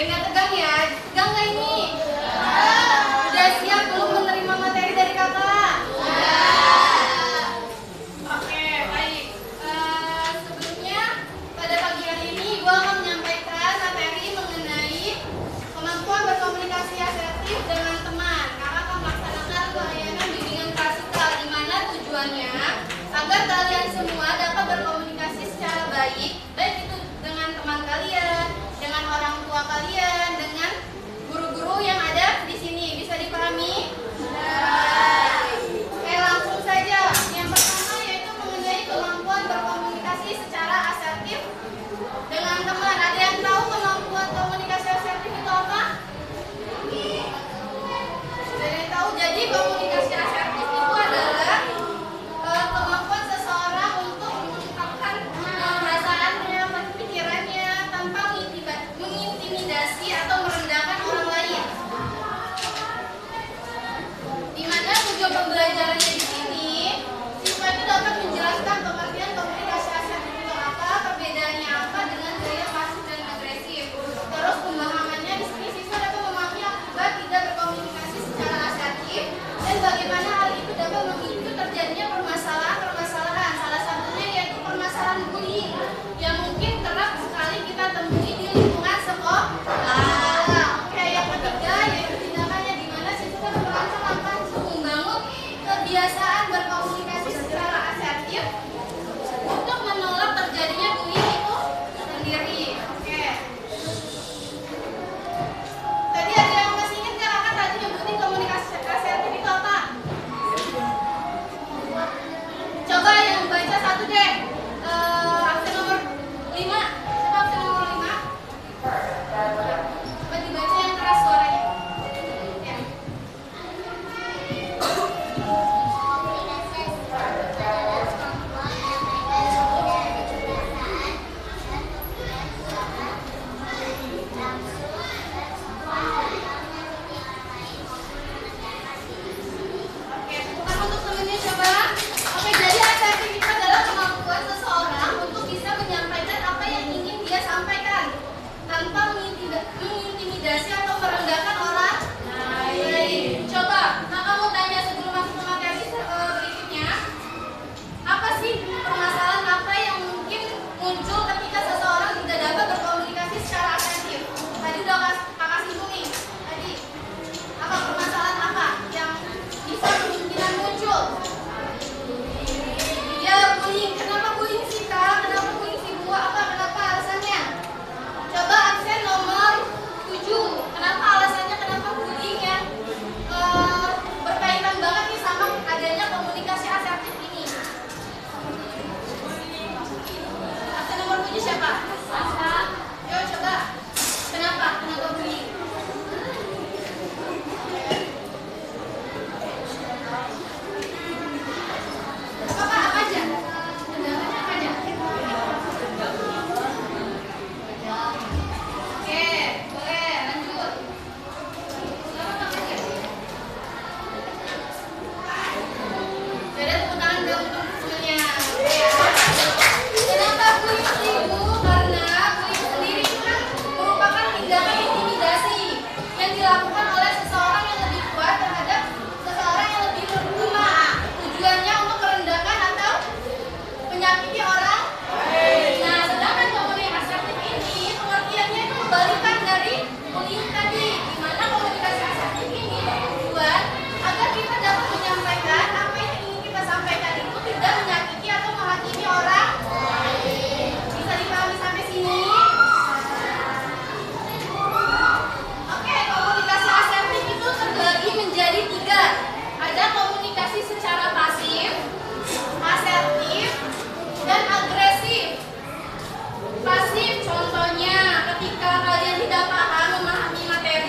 Jangan tegang ya. Tegang nggak ini? Udah siap belum menerima materi dari kakak? Oke, baik. Sebelumnya pada pagi hari ini gue akan menyampaikan materi mengenai kemampuan berkomunikasi asertif dengan teman. Kakak akan melaksanakan pelayanan bimbingan klasikal di mana tujuannya agar kalian semua dapat berkomunikasi secara baik, baik itu dengan teman kalian, dengan orang tua kalian, dengan guru-guru yang ada di sini. Bisa dipahami? Oke, langsung saja. Yang pertama yaitu mengenai kemampuan berkomunikasi secara asertif dengan teman. Ada yang tahu kemampuan komunikasi asertif itu apa? Ada yang tahu? Jadi komunikasi asertif itu adalah kemampuan seseorang untuk mengungkapkan perasaannya, pikirannya tanpa mengintimidasi atau merendahkan orang lain. Di mana tujuan pembelajarannya di sini, siswa itu dapat menjelaskan pengertian komunikasi asertif itu apa, perbedaannya apa dengan gaya pasif dan agresif. Terus pemahamannya di sini siswa dapat memahami akibat tidak berkomunikasi secara asertif dan bagaimana hal itu dapat memicu terjadinya permasalahan-permasalahan. Salah satunya yaitu permasalahan bullying yang mungkin kerap sekali kita temui di lingkungan sekolah. Oke, yang ketiga yaitu tindakannya di mana siswa merancang untuk membangun kebiasaan berkomunikasi secara asertif untuk menolak terjadinya bullying itu sendiri. Oke. Tadi ada yang masih ingat nggak kakak tadi nyebutin komunikasi asertif itu apa? Coba yang baca satu deh. Absen nomor 5. Siapa absen nomor 5? Coba dibaca yang keras suaranya. Ya. Oke, tepukan untuk temennya coba. Oke, jadi asertif itu adalah kemampuan seseorang untuk bisa menyampaikan apa yang ingin dia sampaikan tanpa mengintimidasi atau merendahkan orang lain. Coba, kakak mau tanya sebelum masuk ke materi berikutnya. Apa sih permasalahan apa yang mungkin muncul ketika seseorang tidak dapat berkomunikasi secara asertif? Tadi udah kakak singgung nih. Tadi apa permasalahan apa yang bisa kemungkinan muncul? Ya, bullying. Kenapa bullying sih kak? Kenapa bullying sih Bu? Kenapa alasannya? Coba absen nomor 7. Kenapa alasannya kenapa bullying yang berkaitan banget nih sama adanya komunikasi asertif ini? Absen nomor 7 siapa? Sasa. Yo coba. Kenapa? Kenapa bullying? Apa aja? Kendalanya apa aja? Oke, boleh lanjut. Apa aja? Jadi tepuk tangan dong untuk semuanya. Kenapa bullying sih Bu? Karena bullying sendiri itu kan merupakan tindakan intimidasi yang dilakukan oleh seseorang yang lebih kuat terhadap seseorang yang lebih lemah. Tujuannya untuk merendahkan atau menyakiti orang. Nah, sedangkan komunikasi asertif ini pengertiannya itu kebalikan dari bullying tadi, di mana komunikasi asertif ini bertujuan agar kita dapat menyampaikan apa yang ingin kita sampaikan itu tidak menyakiti atau menghakimi orang. Bisa dipahami sampai sini? Oke, komunikasi asertif itu terbagi menjadi 3. Ada komunikasi secara pasif, asertif, dan agresif. Pasif contohnya ketika kalian tidak paham memahami materi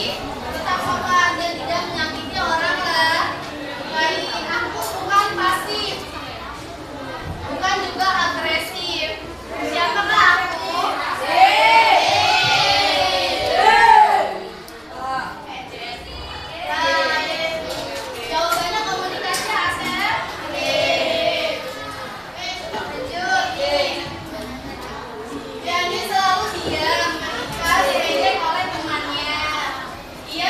tetap sopan dan tidak menyakiti orang lain. Aku bukan pasif, bukan juga agresif. Siapakah aku? Jawabannya komunikasi Asep. Lanjut. Yani selalu diam ketika diejek oleh temannya. Ia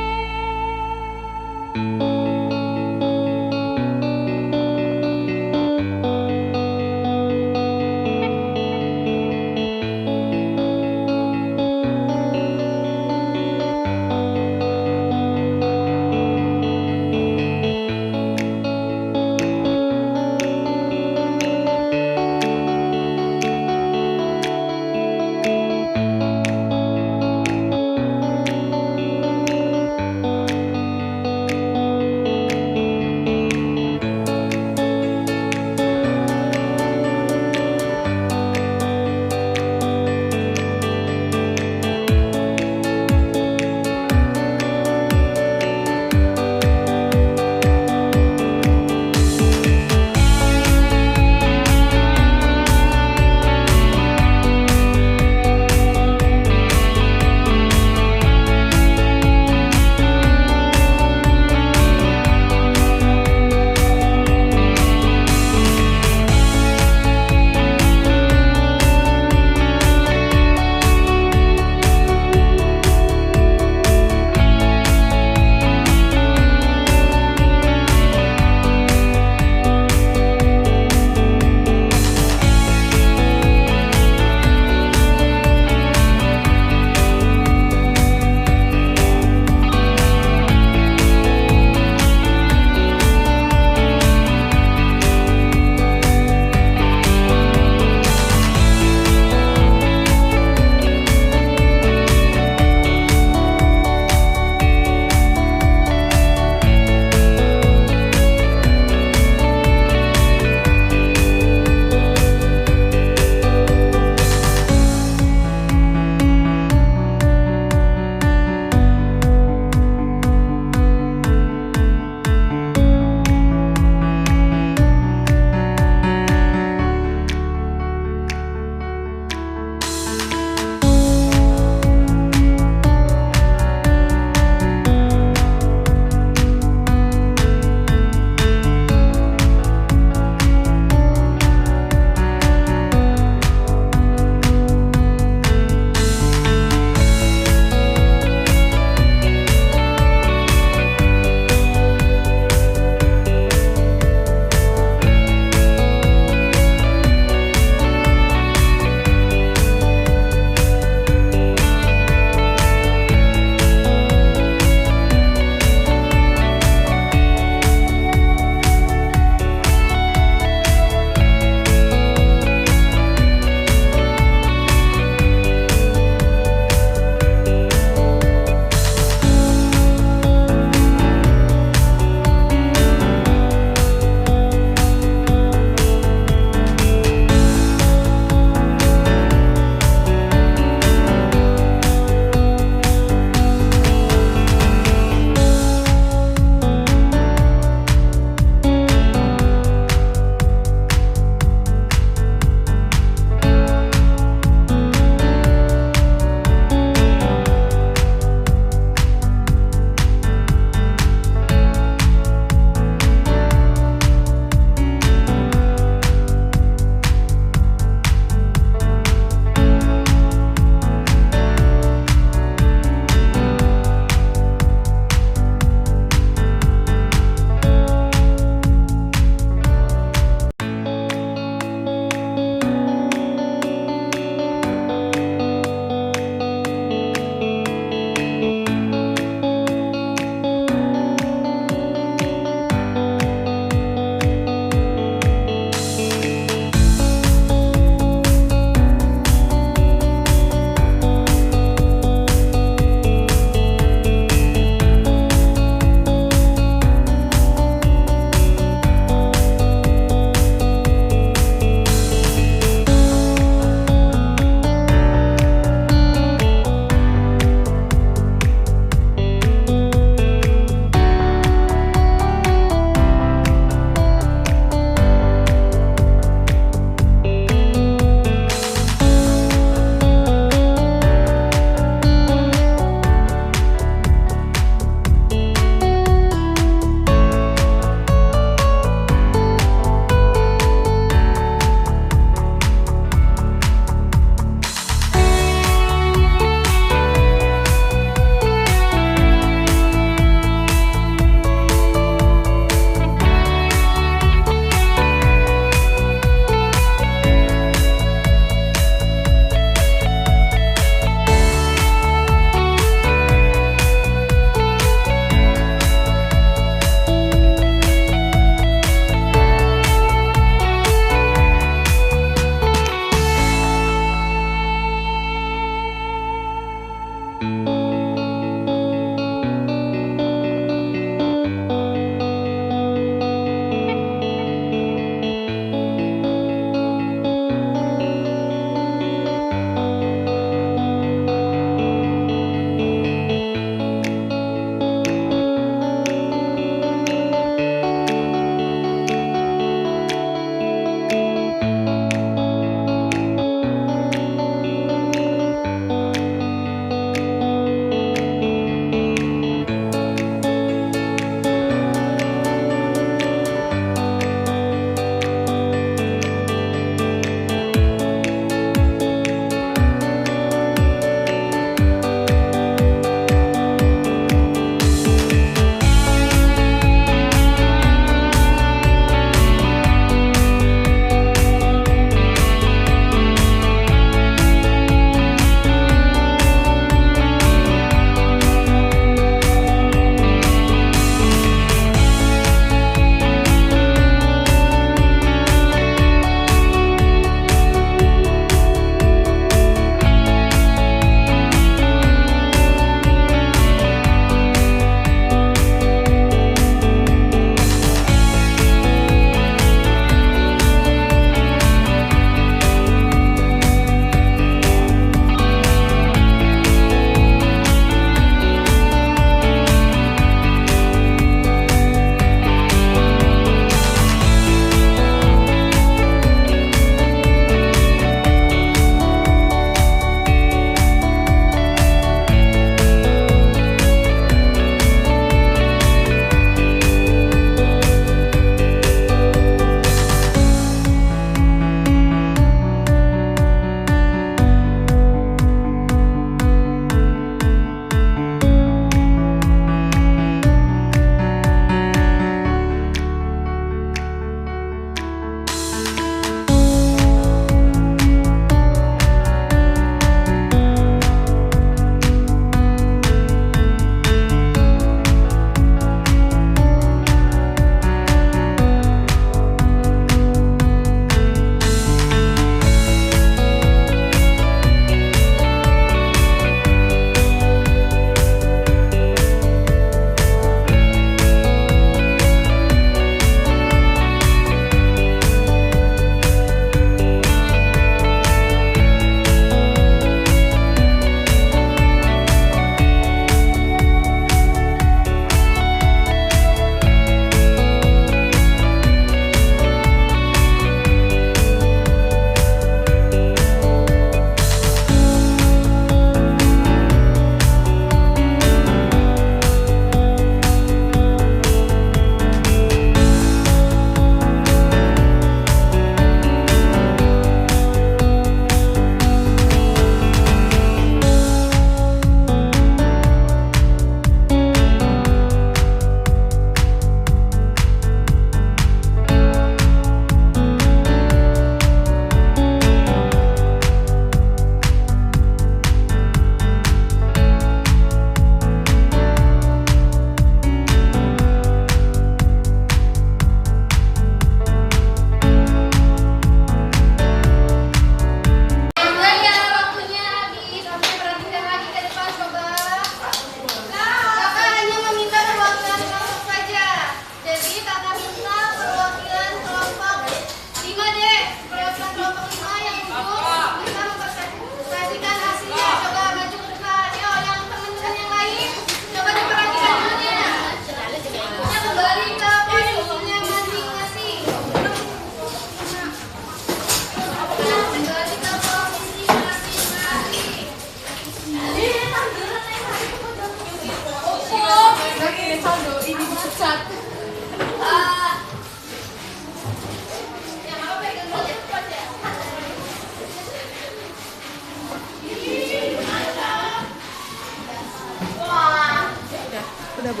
Udah, Bu.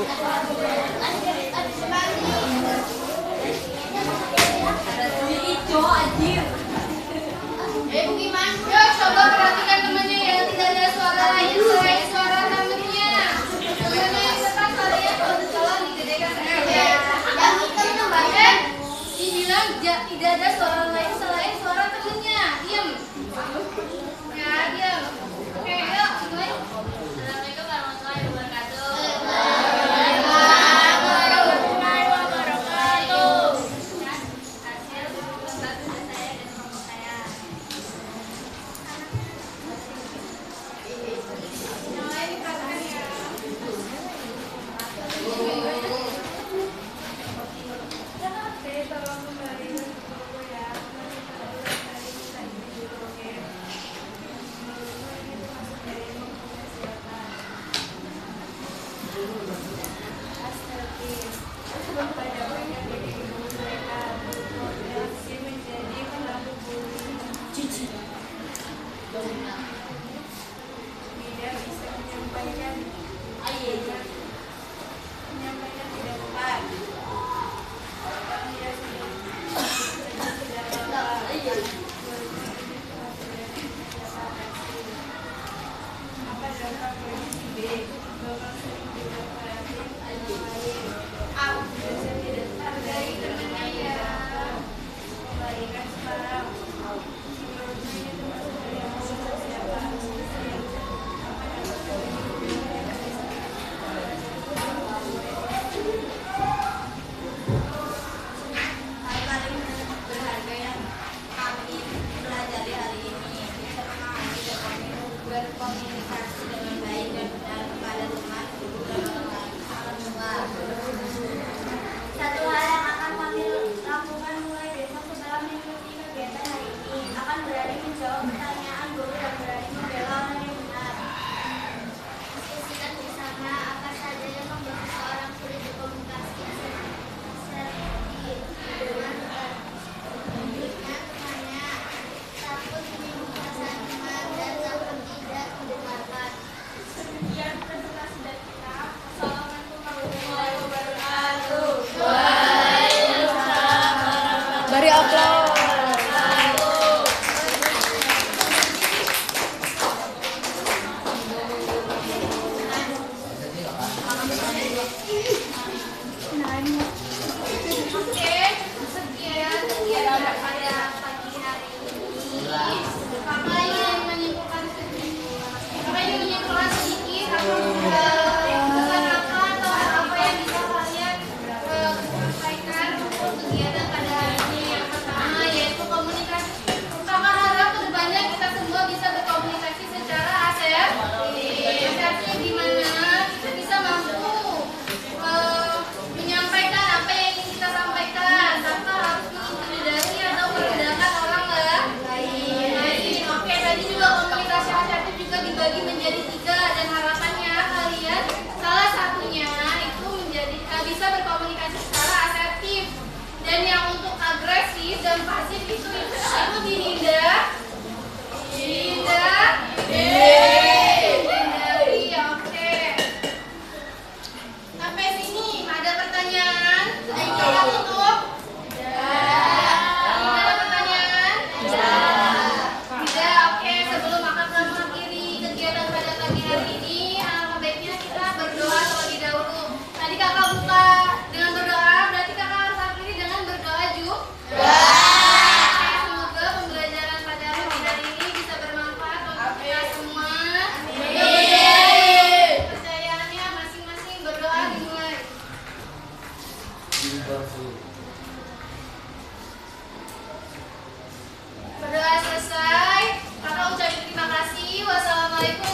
Gimana? Yuk, coba perhatikan temannya ya. Tidak ada suara lain selain suara temannya. Temannya yang tetap kalian kalau tolong digedekan saja. Yang hitam namanya dibilang tidak ada suara lain selain suara temannya. Diam. Ya, diam. Oke, yuk mulai. Assalamualaikum warahmatullahi wabarakatuh. Hasil lomba tugas saya dan kelompok saya. Yang lain diperhatikan ya. Oke, tolong kembali ke buku ya. Tidak bisa menyampaikan menyampaikan tidak tepat. Orang tidak tidak apa apa dampak kondisi B gelombang sering tidak kreatif yang lain biasa tidak hargai temannya ya. Kembalikan sekarang menurutnya ini termasuk dari yang mau siapa apa dampak Hal paling berharga yang kami pelajari hari ini bisa memahami dan berkomunikasi dengan baik dan benar kepada teman, guru, dan orang tua. Satu hal yang akan kami lakukan mulai besok setelah mengikuti kegiatan hari ini akan berani menjawab pertanyaan guru dan berani membela orang yang benar. Diskusikan bersama apa saja yang membuat seseorang sulit berkomunikasi dengan selanjutnya tanya takut menyinggung perasaan teman dan takut tidak mendengarkan. Sekian presentasi dari kita. Assalamualaikum warahmatullahi wabarakatuh. Bari aplaus. Oke, sekian kegiatan pada pagi hari ini. Kakak ingin menyimpulkan sedikit pesan apa atau apa yang bisa kalian sampaikan untuk kegiatan pada hari ini. Yang pertama yaitu komunikasi. Kakak harap kedepannya kita semua bisa berkomunikasi secara asertif. Asertif di mana kita bisa mampu menyampaikan apa yang ingin kita sampaikan tanpa harus mengintimidasi atau merendahkan orang lain. Oke, tadi juga komunikasi asertif juga dibagi menjadi 3 dan harapannya kalian salah satunya itu menjadi bisa berkomunikasi secara asertif. Dan yang untuk agresif dan pasif itu dihindari. Oke. Sampai sini ada pertanyaan? Kita tutup. Ada pertanyaan? Tidak. Oke, sebelum akan mengakhiri kegiatan pada pagi hari ini, alangkah baiknya kita berdoa terlebih dahulu. Tadi kakak buka dengan berdoa, berarti kakak harus akhiri dengan berdoa juga. Semoga pembelajaran pada pagi hari ini bisa bermanfaat untuk kita semua. Percayaannya masing-masing berdoa dimulai. Berdoa selesai, kakak ucapin terima kasih. Wassalamualaikum